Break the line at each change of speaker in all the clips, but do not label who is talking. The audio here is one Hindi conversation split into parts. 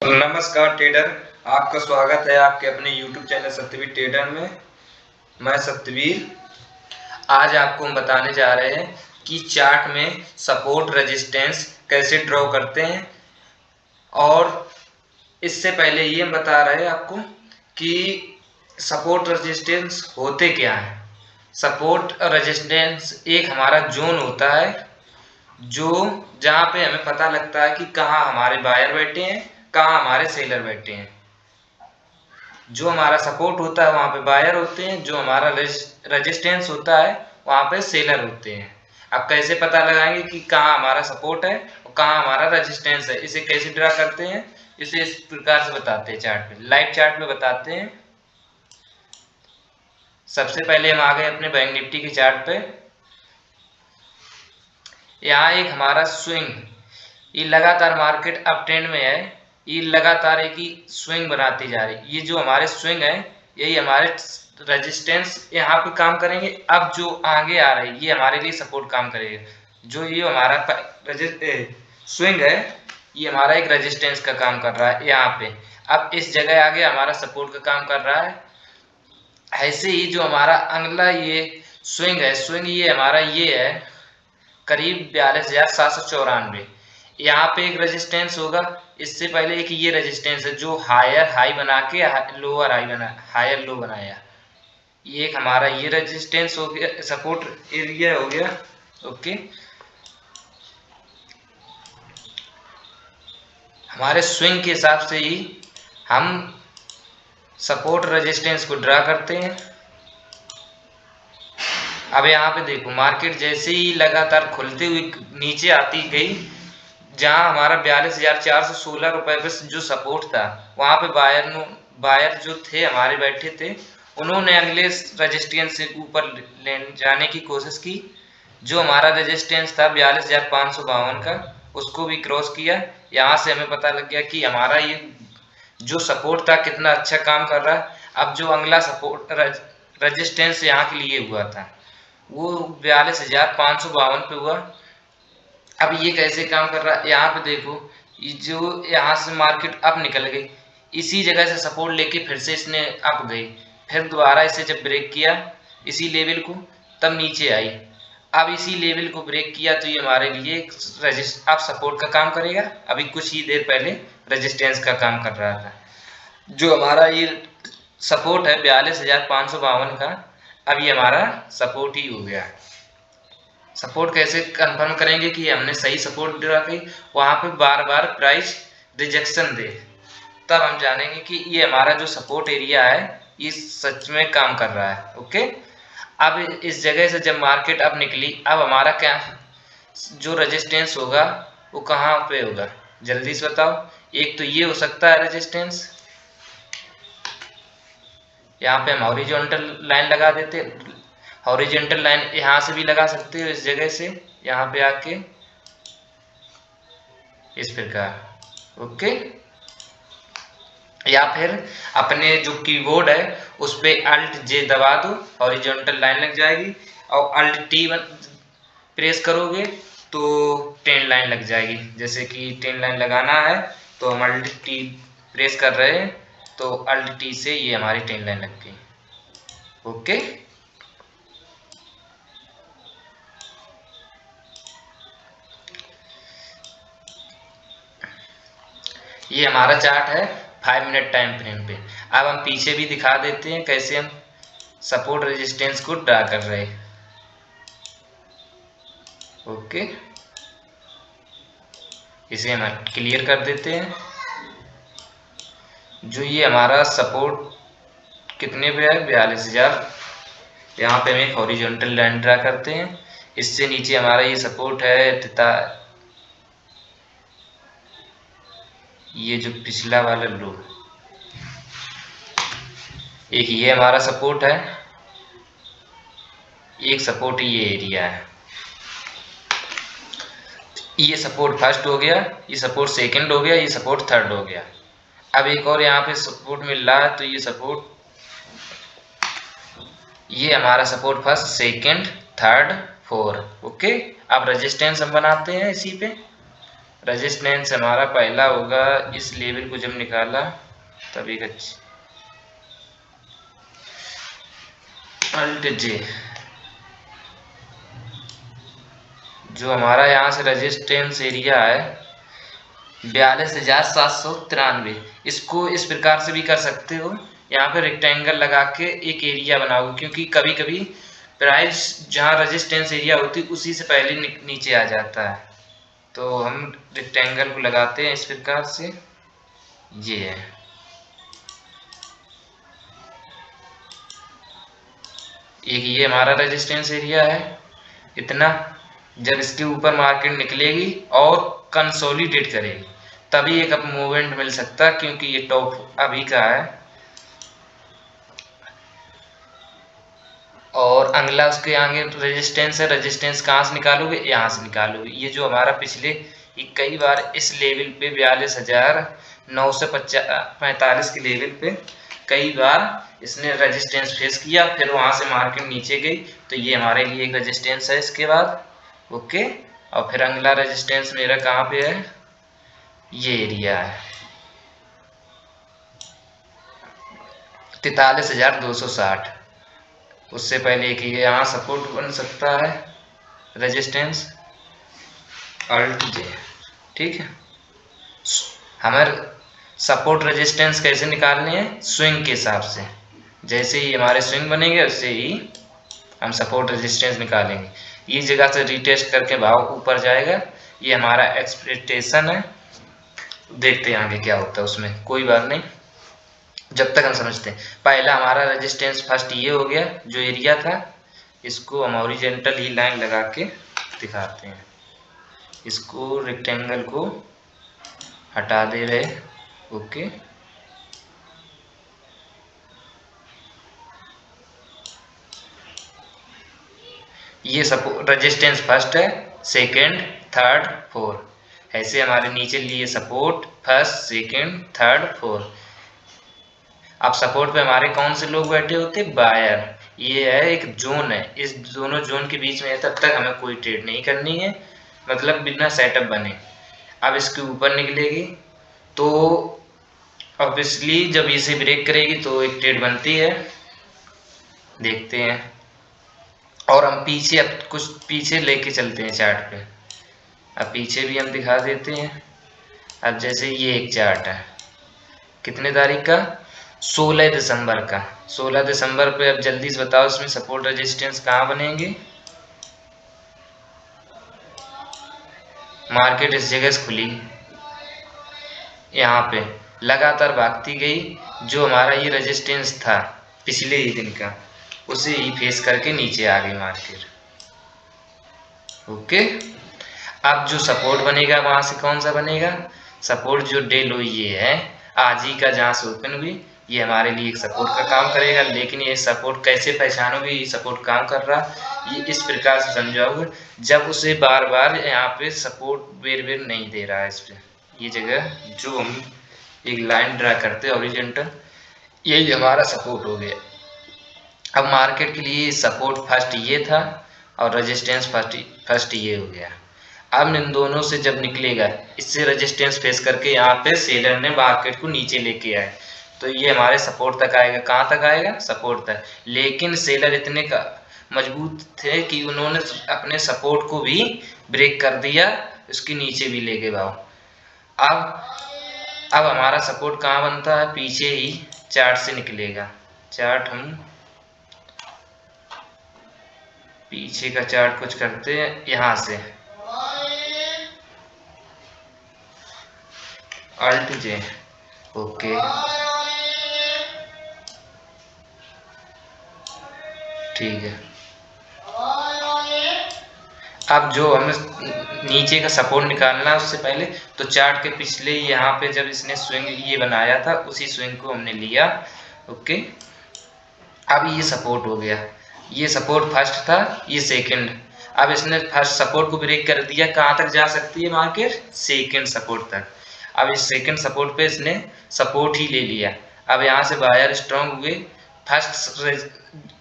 नमस्कार ट्रेडर, आपका स्वागत है आपके अपने YouTube चैनल सत्यवीर ट्रेडर में। मैं सत्यवीर आज आपको हम बताने जा रहे हैं कि चार्ट में सपोर्ट रेजिस्टेंस कैसे ड्रॉ करते हैं। और इससे पहले ये हम बता रहे हैं आपको कि सपोर्ट रेजिस्टेंस होते क्या हैं। सपोर्ट रेजिस्टेंस एक हमारा जोन होता है जो जहाँ पे हमें पता लगता है कि कहाँ हमारे बायर बैठे हैं, कहाँ हमारे सेलर बैठे हैं। जो हमारा सपोर्ट होता है वहाँ पे बायर होते हैं, जो हमारा रेजिस्टेंस होता है वहाँ पे सेलर होते हैं। अब कैसे पता लगाएंगे कि कहाँ हमारा सपोर्ट है और कहाँ हमारा रेजिस्टेंस है, इसे कैसे ड्रा करते हैं, इसे इस प्रकार से बताते हैं। चार्ट में, लाइव चार्ट में बताते हैं। सबसे पहले हम आ गए अपने बैंक निफ्टी के चार्ट पे। यहाँ एक हमारा स्विंग, ये लगातार मार्केट अप ट्रेंड में है, ये लगातार एक ही स्विंग बनाती जा रही है। ये जो हमारे स्विंग है यही हमारे रेजिस्टेंस यहाँ पे काम करेंगे। अब जो आगे आ रही है ये हमारे लिए सपोर्ट काम करेगा। जो ये हमारा स्विंग है ये हमारा एक रेजिस्टेंस का काम कर रहा है यहाँ पे। अब इस जगह आगे हमारा सपोर्ट का काम कर रहा है। ऐसे ही जो हमारा अगला ये स्विंग है, स्विंग ये हमारा ये है करीब 42,794। यहाँ पे एक रेजिस्टेंस होगा। इससे पहले एक ये रेजिस्टेंस है जो हायर हाई बना के लोअर हाई बना, हायर लो बनाया। ये एक हमारा ये रेजिस्टेंस हो गया, सपोर्ट एरिया हो गया। ओके, हमारे स्विंग के हिसाब से ही हम सपोर्ट रेजिस्टेंस को ड्रा करते हैं। अब यहाँ पे देखो मार्केट जैसे ही लगातार खुलते हुए नीचे आती गई, जहां हमारा 42,416 रुपए पे जो सपोर्ट था वहां पे बायर जो थे हमारे बैठे थे, उन्होंने अगले रेजिस्टेंस से ऊपर ले जाने की कोशिश की। जो हमारा रेजिस्टेंस था 42,552 का, उसको भी क्रॉस किया। यहाँ से हमें पता लग गया कि हमारा ये जो सपोर्ट था कितना अच्छा काम कर रहा है। अब जो अगला सपोर्ट रेजिस्टेंस यहाँ के लिए हुआ था वो 42,552 पे हुआ। अब ये कैसे काम कर रहा है, यहाँ पे देखो, ये जो यहाँ से मार्केट अप निकल गई, इसी जगह से सपोर्ट लेके फिर से इसने अप गई, फिर दोबारा इसे जब ब्रेक किया इसी लेवल को, तब नीचे आई। अब इसी लेवल को ब्रेक किया तो ये हमारे लिए अब सपोर्ट का काम करेगा। अभी कुछ ही देर पहले रेजिस्टेंस का काम कर रहा था। जो हमारा ये सपोर्ट है 42,552 का, अब ये हमारा सपोर्ट ही हो गया। सपोर्ट कैसे कंफर्म करेंगे कि हमने सही सपोर्ट ड्रा की, वहां पे बार बार प्राइस रिजेक्शन दे, तब हम जानेंगे कि ये हमारा जो सपोर्ट एरिया है ये सच में काम कर रहा है। ओके, अब इस जगह से जब मार्केट अब निकली, अब हमारा क्या जो रेजिस्टेंस होगा वो कहाँ पे होगा, जल्दी से बताओ। एक तो ये हो सकता है रेजिस्टेंस, यहाँ पे हम हॉरिजॉन्टल लाइन लगा देते। हॉरिजॉन्टल लाइन यहाँ से भी लगा सकते हो, इस जगह से यहाँ पे आके इस प्रकार। ओके, या फिर अपने जो कीबोर्ड है उस पे अल्ट जे दबा दो, हॉरिजॉन्टल लाइन लग जाएगी। और अल्ट टी प्रेस करोगे तो 10 लाइन लग जाएगी। जैसे कि 10 लाइन लगाना है तो हम अल्ट टी प्रेस कर रहे हैं तो अल्ट टी से ये हमारी 10 लाइन लग गई। ओके, ये हमारा चार्ट है 5 मिनट टाइम फ्रेम पे। अब हम पीछे भी दिखा देते हैं कैसे हम सपोर्ट रेजिस्टेंस को ड्रा कर रहे हैं। ओके, इसे हम क्लियर कर देते हैं। जो ये हमारा सपोर्ट कितने पे है 42,000, यहाँ पे हम एक हॉरिजॉन्टल लाइन ड्रा करते हैं। इससे नीचे हमारा ये सपोर्ट है ये जो पिछला वाला लो, एक ये हमारा सपोर्ट है, एक सपोर्ट ये एरिया है। ये सपोर्ट फर्स्ट हो गया, ये सपोर्ट सेकंड हो गया, ये सपोर्ट थर्ड हो गया। अब एक और यहाँ पे सपोर्ट मिल रहा है तो ये सपोर्ट, ये हमारा support first second third four. Okay, अब रेजिस्टेंस हम बनाते हैं इसी पे। रेजिस्टेंस हमारा पहला होगा इस लेवल को जब निकाला तब एक अच्छी अल्ट जे, जो हमारा यहाँ से रेजिस्टेंस एरिया है 42,793। इसको इस प्रकार से भी कर सकते हो, यहाँ पे रेक्टेंगल लगा के एक एरिया बनाओ, क्योंकि कभी कभी प्राइस जहाँ रेजिस्टेंस एरिया होती है उसी से पहले नीचे आ जाता है। तो हम रेक्टेंगल को लगाते हैं इस प्रकार से, ये है। एक ये हमारा रेजिस्टेंस एरिया है इतना। जब इसके ऊपर मार्केट निकलेगी और कंसोलिडेट करेगी तभी एक अप मूवमेंट मिल सकता है, क्योंकि ये टॉप अभी का है। और अगला उसके आगे रेजिस्टेंस है, रेजिस्टेंस कहाँ से निकालोगे, यहाँ से निकालोगे। ये जो हमारा पिछले कई बार इस लेवल पे 42,945 के लेवल पे कई बार इसने रेजिस्टेंस फेस किया, फिर वहां से मार्केट नीचे गई, तो ये हमारे लिए एक रेजिस्टेंस है इसके बाद। ओके, और फिर अगला रेजिस्टेंस मेरा कहाँ पे है, ये एरिया है 43,260। उससे पहले एक ये यहाँ सपोर्ट बन सकता है रेजिस्टेंस अल्ट जे, ठीक है। हमारे सपोर्ट रेजिस्टेंस कैसे निकालने हैं, स्विंग के हिसाब से। जैसे ही हमारे स्विंग बनेंगे उससे ही हम सपोर्ट रेजिस्टेंस निकालेंगे। ये जगह से रीटेस्ट करके भाव ऊपर जाएगा, ये हमारा एक्सपेक्टेशन है। देखते हैं आगे क्या होता है उसमें, कोई बात नहीं, जब तक हम समझते हैं। पहला हमारा रेजिस्टेंस फर्स्ट ये हो गया जो एरिया था, इसको हम हॉरिजॉन्टल ही लाइन लगा के दिखाते हैं। इसको रेक्टेंगल को हटा दे रहे, ओके। ये सपोर्ट रेजिस्टेंस फर्स्ट है, सेकंड, थर्ड, फोर्थ, ऐसे हमारे नीचे लिए support first, second, third, fourth. अब सपोर्ट पे हमारे कौन से लोग बैठे होते, बायर। ये है एक जोन है, इस दोनों जोन के बीच में है, तब तक हमें कोई ट्रेड नहीं करनी है, मतलब बिना सेटअप बने। अब इसके ऊपर निकलेगी तो ऑब्वियसली जब इसे ब्रेक करेगी तो एक ट्रेड बनती है, देखते हैं। और हम पीछे अब कुछ पीछे लेके चलते हैं चार्ट पे। अब पीछे भी हम दिखा देते हैं। अब जैसे ये एक चार्ट है, कितने तारीख का, 16 दिसंबर का। 16 दिसंबर पे अब जल्दी से बताओ इसमें सपोर्ट रेजिस्टेंस कहाँ बनेंगे। मार्केट इस जगह से खुली, यहाँ पे लगातार भागती गई, जो हमारा ये रेजिस्टेंस था पिछले ही दिन का उसे ही फेस करके नीचे आ गई मार्केट, ओके। अब जो सपोर्ट बनेगा वहां से कौन सा बनेगा, सपोर्ट जो डे लो ये है आज ही का जहां से ओपन हुई, ये हमारे लिए एक सपोर्ट का काम करेगा। लेकिन ये सपोर्ट कैसे पहचानोगे ये सपोर्ट काम कर रहा, ये इस प्रकार से समझाओगे जब उसे बार बार यहाँ पे सपोर्ट बेर बेर नहीं दे रहा है। इस पे ये जगह जो हम एक लाइन ड्रा करते हैं हॉरिजॉन्टल, यही हमारा सपोर्ट हो गया। अब मार्केट के लिए सपोर्ट फर्स्ट ये था और रेजिस्टेंस फर्स्ट ये हो गया। अब इन दोनों से जब निकलेगा, इससे रेजिस्टेंस फेस करके यहाँ पे सेलर ने मार्केट को नीचे लेके आए, तो ये हमारे सपोर्ट तक आएगा। कहाँ तक आएगा, सपोर्ट तक। लेकिन सेलर इतने का मजबूत थे कि उन्होंने अपने सपोर्ट को भी ब्रेक कर दिया, उसके नीचे भी ले गए भाव। अब हमारा सपोर्ट कहाँ बनता है, पीछे ही चार्ट से निकलेगा। चार्ट हम पीछे का चार्ट कुछ करते हैं यहाँ से, अल्ट जे, ओके, ठीक है। अब जो हमें नीचे का सपोर्ट निकालना है उससे पहले तो चार्ट के पिछले यहाँ पे जब इसने स्विंग ये बनाया था उसी स्विंग को हमने लिया, ओके। अब ये सपोर्ट हो गया, ये सपोर्ट फर्स्ट था, ये सेकंड। अब इसने फर्स्ट सपोर्ट को ब्रेक कर दिया, कहाँ तक जा सकती है मार्केट, सेकंड सपोर्ट तक। अब इस सेकंड सपोर्ट पे इसने सपोर्ट ही ले लिया। अब यहाँ से बायर स्ट्रॉन्ग हुए, फर्स्ट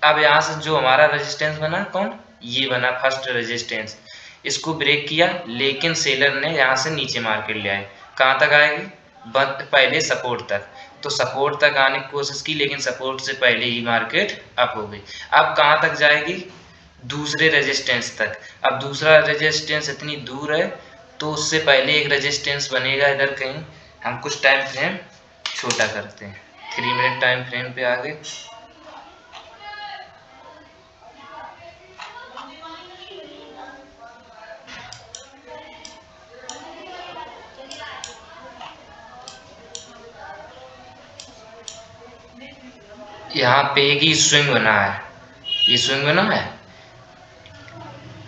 अब यहाँ से जो हमारा रेजिस्टेंस बना कौन, ये बना फर्स्ट रेजिस्टेंस। इसको ब्रेक किया, लेकिन सेलर ने यहाँ से नीचे मार्केट ले आए। कहाँ तक आएगी? पहले सपोर्ट तक। तो सपोर्ट तक आने की कोशिश की, लेकिन सपोर्ट से पहले ही मार्केट अप हो गई। अब कहाँ तक जाएगी? दूसरे रेजिस्टेंस तक। अब दूसरा रेजिस्टेंस इतनी दूर है, तो उससे पहले एक रेजिस्टेंस बनेगा इधर कहीं। हम कुछ टाइम फ्रेम छोटा करते हैं, 3 मिनट टाइम फ्रेम पे आ गए। यहाँ पे एक ही स्विंग बना है, ये स्विंग बना है,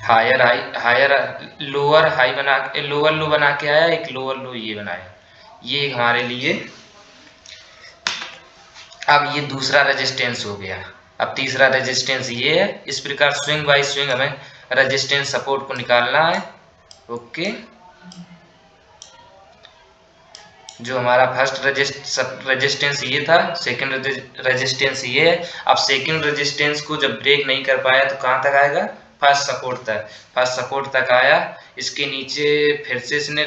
higher high, higher lower high बना के, लोअर लो बना के आया, एक लोअर लो ये बनाया। ये हमारे लिए अब ये दूसरा रेजिस्टेंस हो गया। अब तीसरा रेजिस्टेंस ये है। इस प्रकार स्विंग बाय स्विंग हमें रेजिस्टेंस सपोर्ट को निकालना है। ओके, जो हमारा फर्स्ट रेजिस्टेंस ये था, सेकंड रेजिस्टेंस ये है। अब सेकंड रेजिस्टेंस को जब ब्रेक नहीं कर पाया तो कहाँ तक आएगा? फर्स्ट सपोर्ट तक। फर्स्ट सपोर्ट तक आया, इसके नीचे फिर से इसने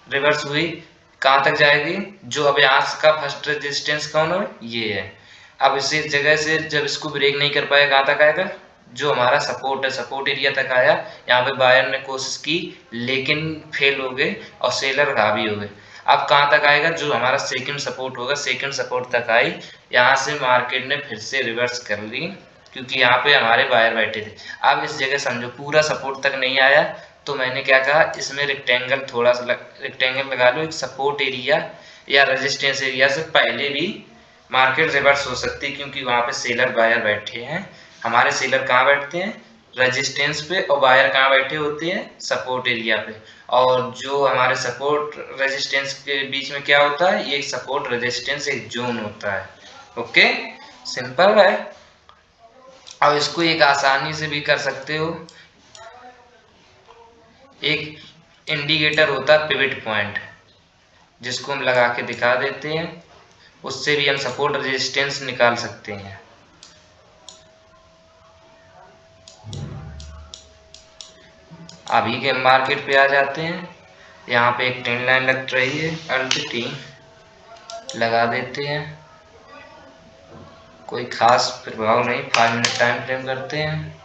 रिवर्स हुई। कहाँ तक जाएगी? जो अब यहाँ का फर्स्ट रेजिस्टेंस कौन है? ये है। अब इसी जगह से जब इसको ब्रेक नहीं कर पाया, कहाँ तक आएगा? जो हमारा सपोर्ट है, सपोर्ट एरिया तक आया। यहाँ पे बायर ने कोशिश की, लेकिन फेल हो गए और सेलर हावी हो गए। अब कहाँ तक आएगा? जो हमारा सेकंड सपोर्ट होगा, सेकंड सपोर्ट तक आई। यहाँ से मार्केट ने फिर से रिवर्स कर ली, क्योंकि यहाँ पे हमारे बायर बैठे थे। अब इस जगह समझो पूरा सपोर्ट तक नहीं आया, तो मैंने क्या कहा, इसमें रेक्टेंगल थोड़ा सा रेक्टेंगल लगा लो। एक सपोर्ट एरिया या रेजिस्टेंस एरिया से पहले भी मार्केट रिवर्स हो सकती है, क्योंकि वहाँ पे सेलर बायर बैठे हैं। हमारे सेलर कहाँ बैठते हैं? रेजिस्टेंस पे, और बायर कहाँ बैठे होते हैं? सपोर्ट एरिया पे। और जो हमारे सपोर्ट रेजिस्टेंस के बीच में क्या होता है? ये सपोर्ट रेजिस्टेंस एक जोन होता है। ओके, सिंपल है। अब इसको एक आसानी से भी कर सकते हो। एक इंडिकेटर होता है पिवट पॉइंट, जिसको हम लगा के दिखा देते हैं। उससे भी हम सपोर्ट रेजिस्टेंस निकाल सकते हैं। अभी के मार्केट पे आ जाते हैं। यहाँ पे एक ट्रेंड लाइन लग रही है, अल्ट टी लगा देते हैं। कोई खास प्रभाव नहीं, 5 मिनट टाइम फ्रेम करते हैं।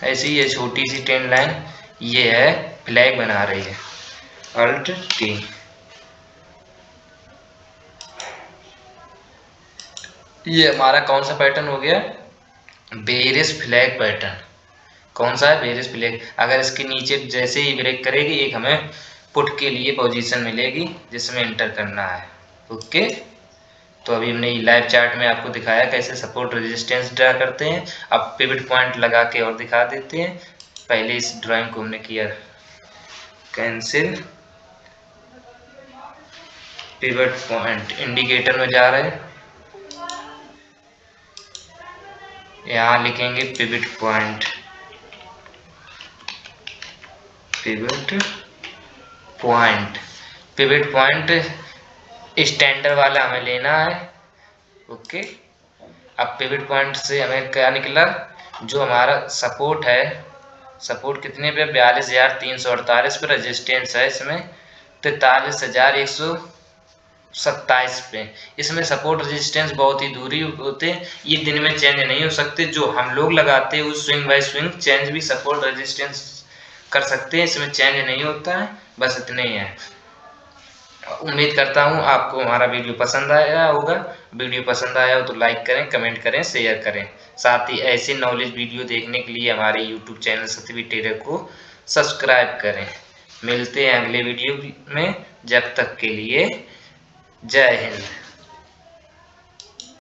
ऐसी ये छोटी सी ट्रेंड लाइन ये है, फ्लैग बना रही है, अल्ट टी। ये हमारा कौन सा पैटर्न हो गया? Bearish flag pattern. कौन सा है? Bearish flag. अगर इसके नीचे जैसे ही ब्रेक करेगी, एक हमें पुट के लिए पोजीशन मिलेगी, जिसमें एंटर करना है। ओके, तो अभी हमने लाइव चार्ट में आपको दिखाया कैसे सपोर्ट रेजिस्टेंस ड्रा करते हैं। अब पिवट पॉइंट लगा के और दिखा देते हैं। पहले इस ड्राइंग को हमने किया कैंसिल। पिवट पॉइंट इंडिकेटर में जा रहे हैं, यहाँ लिखेंगे pivot point. Pivot point, pivot point standard वाला हमें लेना है। ओके, अब पिवट पॉइंट से हमें क्या निकला? जो हमारा सपोर्ट है, सपोर्ट कितने पे? 42,348 पे। रेजिस्टेंस है इसमें 43,127 पे। इसमें सपोर्ट रेजिस्टेंस बहुत ही दूरी होते हैं, ये दिन में चेंज नहीं हो सकते। जो हम लोग लगाते हैं उस स्विंग बाय स्विंग चेंज भी सपोर्ट रेजिस्टेंस कर सकते हैं, इसमें चेंज नहीं होता है। बस इतने ही है। उम्मीद करता हूँ आपको हमारा वीडियो पसंद आया होगा। वीडियो पसंद आया हो तो लाइक करें, कमेंट करें, शेयर करें। साथ ही ऐसे नॉलेज वीडियो देखने के लिए हमारे यूट्यूब चैनल सत्यवीर टेलर को सब्सक्राइब करें। मिलते हैं अगले वीडियो में, जब तक के लिए जय हिंद।